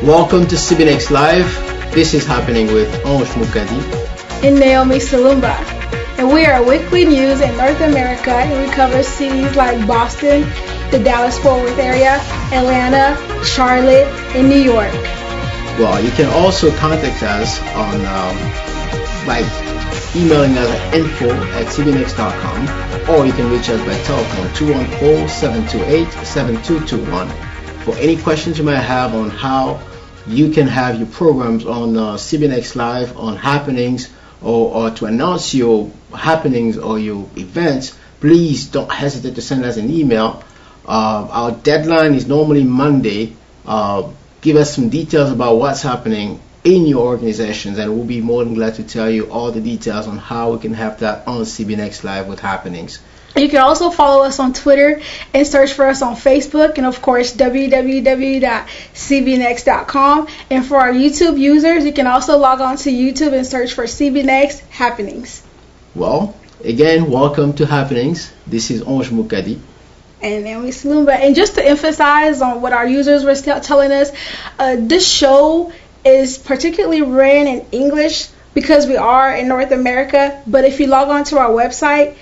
Welcome to Cbnext Live. This is happening with Ange, Mukadi, and Naomie, Cilumba. And we are weekly news in North America, and we cover cities like Boston, the Dallas-Fort Worth area, Atlanta, Charlotte, and New York. Well, you can also contact us on by emailing us at info@cbnext.com, or you can reach us by telephone 214-728-7221 for any questions you might have on how you can have your programs on Cbnext Live on happenings, or to announce your happenings or your events. Please don't hesitate to send us an email. Our deadline is normally Monday. Give us some details about what's happening in your organizations, and we'll be more than glad to tell you all the details on how we can have that on Cbnext Live with happenings. You can also follow us on Twitter and search for us on Facebook, and of course www.cbnext.com. And for our YouTube users, you can also log on to YouTube and search for Cbnext Happenings. Well, again, welcome to Happenings. This is Ange Mukadi and Naomie Cilumba. And just to emphasize on what our users were telling us, this show is particularly ran in English because we are in North America. But if you log on to our website,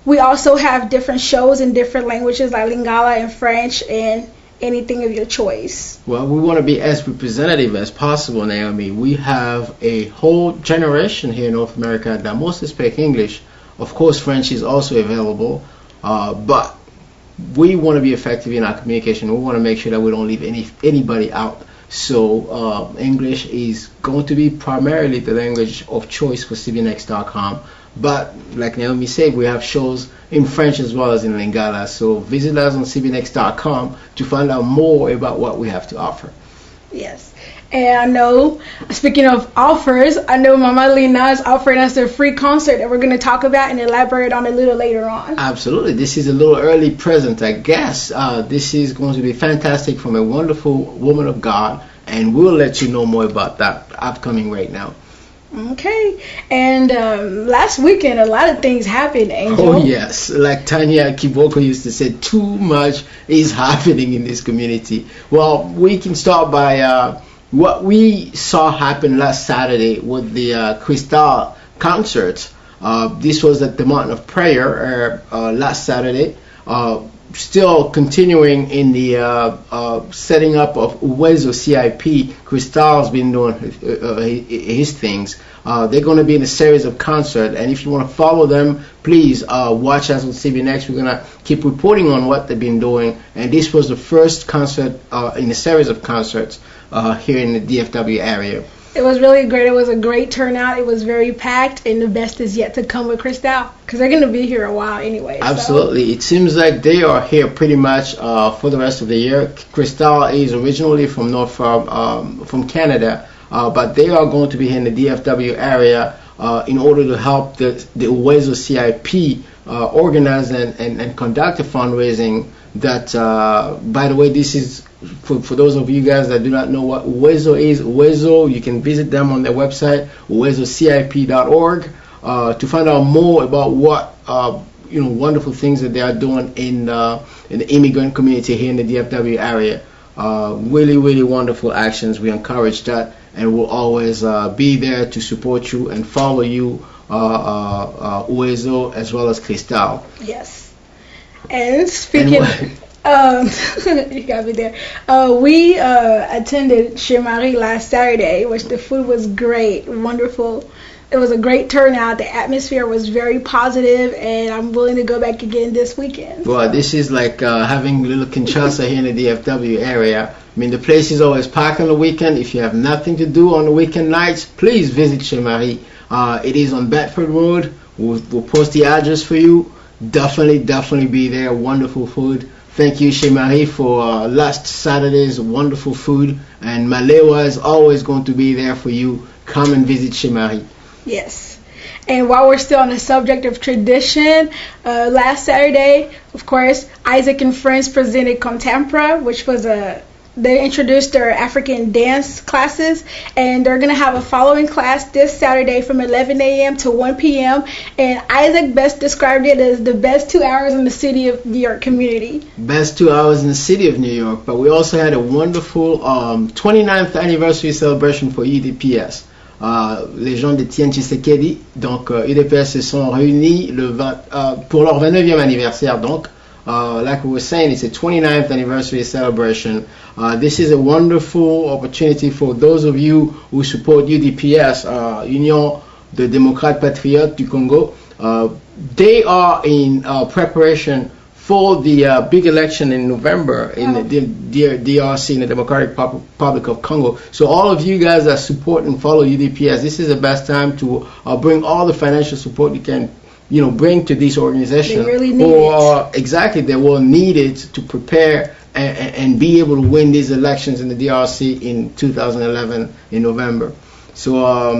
we also have different shows in different languages like Lingala and French and anything of your choice. Well, we want to be as representative as possible, Naomie. We have a whole generation here in North America that mostly speak English. Of course, French is also available, but we want to be effective in our communication. We want to make sure that we don't leave anybody out. So English is going to be primarily the language of choice for Cbnext.com. But like Naomie said, we have shows in French as well as in Lingala. So visit us on Cbnext.com to find out more about what we have to offer. Yes. And I know, speaking of offers, I know Mama Lena is offering us a free concert that we're going to talk about and elaborate on a little later on. Absolutely. This is a little early present, I guess. This is going to be fantastic from a wonderful woman of God, and we'll let you know more about that upcoming right now. Okay, and last weekend a lot of things happened, Angel. Oh yes, like Tanya Kiboko used to say, too much is happening in this community. Well, we can start by what we saw happen last Saturday with the Crystal concert. This was at the Mountain of Prayer last Saturday. Still continuing in the setting up of Uwezo CIP. Cristal's been doing his things. They're going to be in a series of concerts, and if you want to follow them, please watch us on Cbnext. We're going to keep reporting on what they've been doing, and this was the first concert in a series of concerts here in the DFW area. It was really great. It was a great turnout. It was very packed, and the best is yet to come with Cristal, because they're going to be here a while anyway. Absolutely. So it seems like they are here pretty much for the rest of the year. Cristal is originally from Canada, but they are going to be here in the DFW area in order to help the Uwezo CIP organize and conduct a fundraising that, by the way, this is for those of you guys that do not know what Uwezo is. Uwezo, you can visit them on their website, uwezocip.org, to find out more about what wonderful things that they are doing in the immigrant community here in the DFW area. Really, really wonderful actions. We encourage that, and we'll always be there to support you and follow you, Uwezo as well as Cristal. Yes. And speaking you got me there. We attended Chez Marie last Saturday, which the food was great, wonderful. It was a great turnout. The atmosphere was very positive, and I'm willing to go back again this weekend. Well, this is like having little Kinshasa here in the DFW area. I mean, the place is always packed on the weekend. If you have nothing to do on the weekend nights, please visit Chez Marie. It is on Bedford Road. We'll post the address for you. Definitely be there. Wonderful food. Thank you, Chez Marie, for last Saturday's wonderful food. And Malewa is always going to be there for you. Come and visit Chez Marie. Yes. And while we're still on the subject of tradition, last Saturday, of course, Isaac and Friends presented Contempra, which was a they introduced their African dance classes, and they're gonna have a following class this Saturday from 11 a.m. to 1 p.m. And Isaac best described it as the best 2 hours in the city of New York community. Best 2 hours in the city of New York. But we also had a wonderful 29th anniversary celebration for UDPS. Les gens de Tian Tshisekedi, donc UDPS se sont réunis pour leur 29e anniversaire. Donc, like we were saying, it's a 29th anniversary celebration. This is a wonderful opportunity for those of you who support UDPS, Union de Démocrates Patriotes du Congo. They are in preparation for the big election in November in the DRC, in the Democratic Republic of Congo. So all of you guys that support and follow UDPS, this is the best time to bring all the financial support you can, bring to this organization. They really need it. Exactly, they will need it to prepare and be able to win these elections in the DRC in 2011 in November. So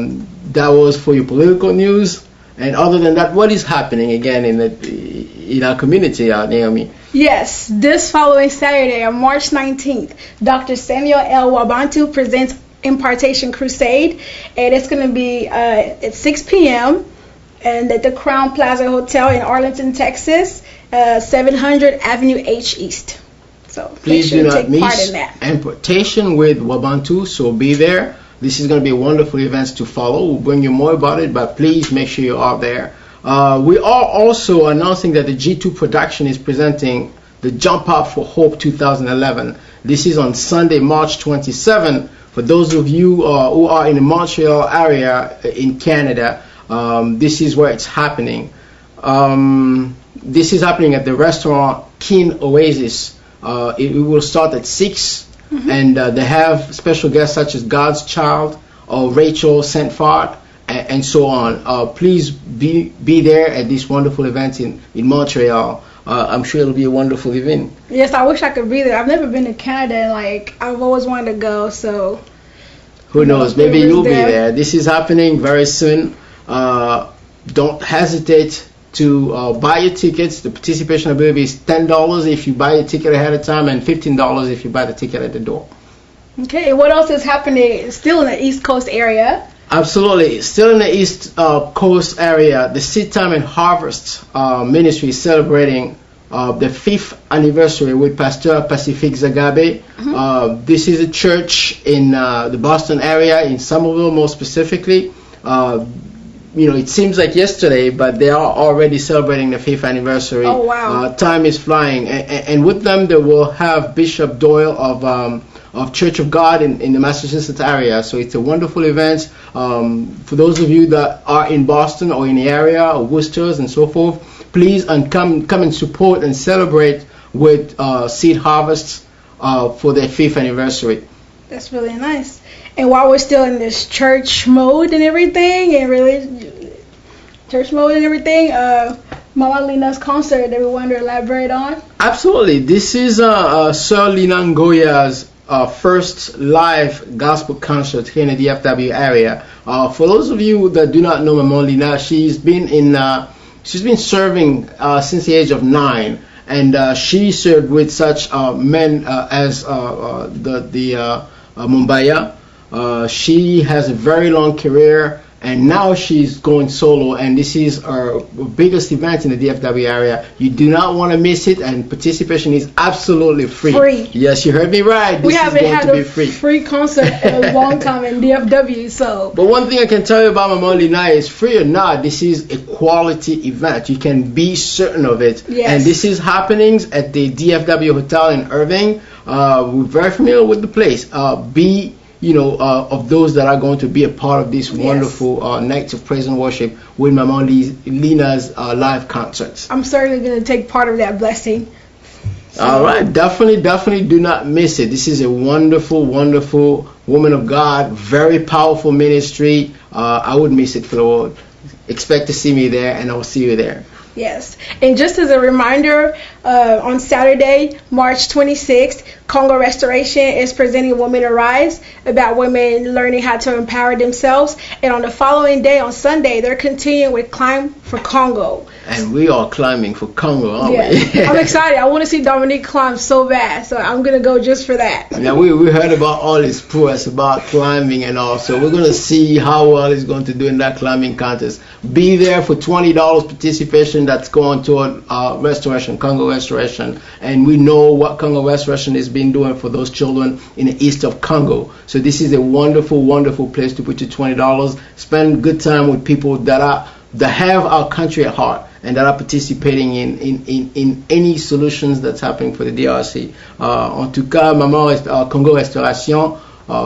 that was for your political news. And other than that, what is happening again in our community, Naomie? Yes, this following Saturday on March 19th, Dr. Samuel L. Wabantu presents Impartation Crusade, and it's going to be at 6 p.m. and at the Crown Plaza Hotel in Arlington, Texas, 700 Avenue H East. So please make sure do to not take part miss in that. Impartation with Wabantu, so be there. This is going to be a wonderful event to follow. We'll bring you more about it, but please make sure you are there. We are also announcing that the G2 production is presenting the Jump Out for Hope 2011. This is on Sunday, March 27. For those of you who are in the Montreal area in Canada, this is where it's happening. This is happening at the restaurant Keen Oasis. It will start at 6. And they have special guests such as God's Child or Rachel Saint-Fart and so on. Please be there at this wonderful event in Montreal. I'm sure it'll be a wonderful event. Yes, I wish I could be there. I've never been to Canada, and I've always wanted to go. So who knows? Maybe you'll be there. This is happening very soon. Don't hesitate to buy your tickets. The participation, I believe, is $10 if you buy a ticket ahead of time and $15 if you buy the ticket at the door. Okay, and what else is happening still in the East Coast area? Absolutely. Still in the East Coast area, the Seed Time and Harvest Ministry is celebrating the 5th anniversary with Pastor Pacific Zagabe. This is a church in the Boston area, in Somerville more specifically. It seems like yesterday, but they are already celebrating the 5th anniversary. Oh, wow. Time is flying. And with them, they will have Bishop Doyle of Church of God in the Massachusetts area. So it's a wonderful event. For those of you that are in Boston or in the area, or Worcester and so forth, please come and support and celebrate with Seed Harvest for their 5th anniversary. That's really nice. And while we're still in this church mode and everything, Mama Lina's concert that we want to elaborate on? Absolutely. This is Sir Lina Ngoya's first live gospel concert here in the DFW area. For those of you that do not know Mama Lina, she's been serving since the age of 9, and she served with such men as the Mumbaya. She has a very long career, and now she's going solo, and this is our biggest event in the DFW area. You do not want to miss it, and participation is absolutely free. Free. Yes, you heard me right. We haven't had a free concert in a long time in DFW, so. But one thing I can tell you about Mama Lina is, free or not, this is a quality event. You can be certain of it. Yes. And this is happening at the DFW Hotel in Irving. We're very familiar with the place. Of those that are going to be a part of this wonderful night of praise and worship with Mama Lina's live concerts. I'm certainly going to take part of that blessing. So. All right, definitely do not miss it. This is a wonderful, wonderful woman of God, very powerful ministry. I would miss it for the world. Expect to see me there, and I'll see you there. Yes, and just as a reminder, on Saturday, March 26th, Congo Restoration is presenting Women Arise, about women learning how to empower themselves. And on the following day, on Sunday, they're continuing with Climb for Congo. And we are climbing for Congo, aren't we? I'm excited. I want to see Dominique climb so bad, so I'm going to go just for that. Yeah, we heard about all his prowess about climbing and all, so we're going to see how well he's going to do in that climbing contest. Be there for $20 participation that's going toward Restoration, Congo Restoration. And we know what Congo Restoration has been doing for those children in the east of Congo. So this is a wonderful, wonderful place to put your $20. Spend good time with people that have our country at heart and that are participating in any solutions that's happening for the DRC. En tout cas, Maman Congo Restoration,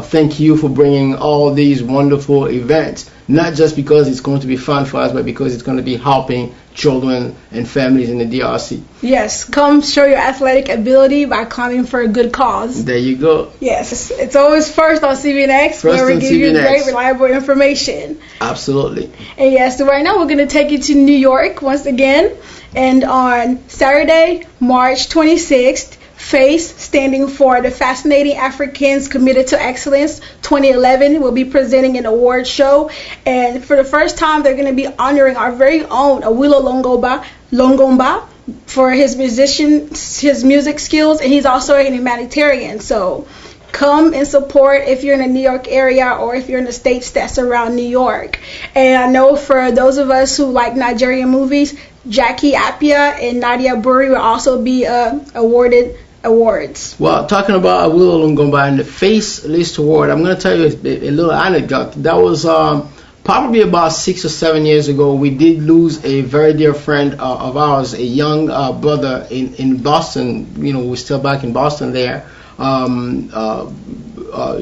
thank you for bringing all these wonderful events, not just because it's going to be fun for us, but because it's going to be helping children and families in the DRC. Yes, come show your athletic ability by climbing for a good cause. There you go. Yes, it's always first on Cbnext, where we give you great, reliable information. Absolutely. And yes, so right now we're going to take you to New York once again. And on Saturday, March 26th, FACE, standing for the Fascinating Africans Committed to Excellence 2011, will be presenting an award show. And for the first time, they're going to be honoring our very own Awilo Longomba for his music skills, and he's also a humanitarian. So come and support if you're in the New York area or if you're in the states that's around New York. And I know for those of us who like Nigerian movies, Jackie Appiah and Nadia Burri will also be awarded awards. Well, talking about Awilo Longomba and the FACE List Award, I'm going to tell you a little anecdote. That was probably about 6 or 7 years ago. We did lose a very dear friend of ours, a young brother in Boston. You know, we're still back in Boston there.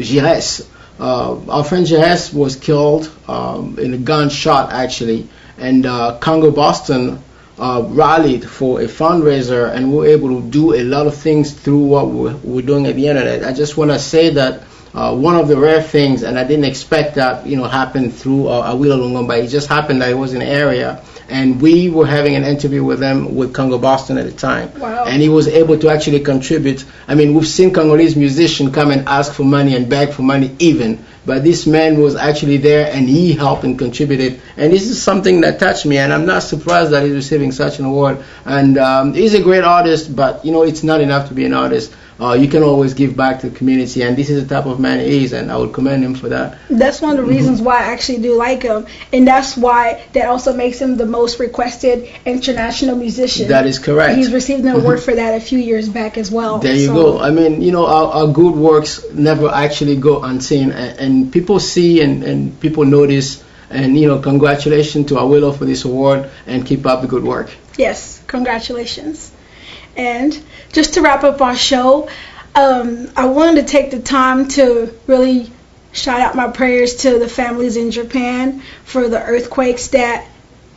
Gires. Our friend Gires was killed in a gunshot, actually. And Congo Boston rallied for a fundraiser, and we were able to do a lot of things through what we're doing at the internet. I just want to say that one of the rare things, and I didn't expect that, happen through Awilo Longomba. It just happened that it was in the area, and we were having an interview with him with Congo Boston at the time. Wow. And he was able to actually contribute. I mean, we've seen Congolese musicians come and ask for money and beg for money even, but this man was actually there and he helped and contributed. And this is something that touched me, and I'm not surprised that he's receiving such an award. And he's a great artist, but it's not enough to be an artist. You can always give back to the community, and this is the type of man he is, and I would commend him for that. That's one of the reasons why I actually do like him, and that's why that also makes him the most requested international musician. That is correct. He's received an award for that a few years back as well. There you go. I mean, our good works never actually go unseen, and people see and people notice, and congratulations to Awilo for this award, and keep up the good work. Yes, congratulations. And just to wrap up our show, I wanted to take the time to really shout out my prayers to the families in Japan for the earthquakes that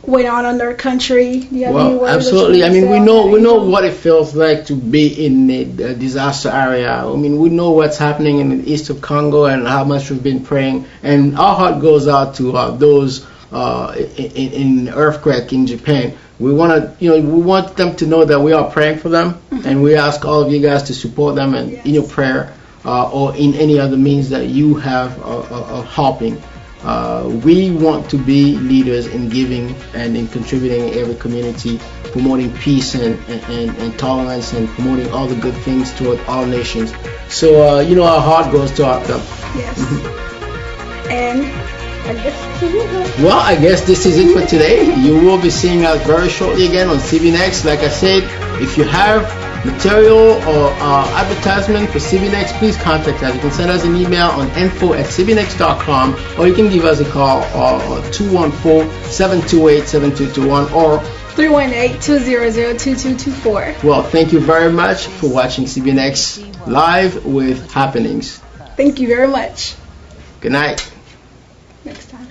went on their country. Well, absolutely. I mean, we know what it feels like to be in a disaster area. I mean, we know what's happening in the east of Congo and how much we've been praying. And our heart goes out to those in earthquake in Japan. We want them to know that we are praying for them, and we ask all of you guys to support them and in your prayer or in any other means that you have of helping. We want to be leaders in giving and in contributing in every community, promoting peace and tolerance, and promoting all the good things toward all nations. So our heart goes to our them. Yes. And I guess this is it for today. You will be seeing us very shortly again on Cbnext. Like I said, if you have material or advertisement for Cbnext, please contact us. You can send us an email on info@cbnext.com, or you can give us a call on 214-728-7221 or 318-200-2224. Well, thank you very much for watching Cbnext Live with Happenings. Thank you very much. Good night. Next time.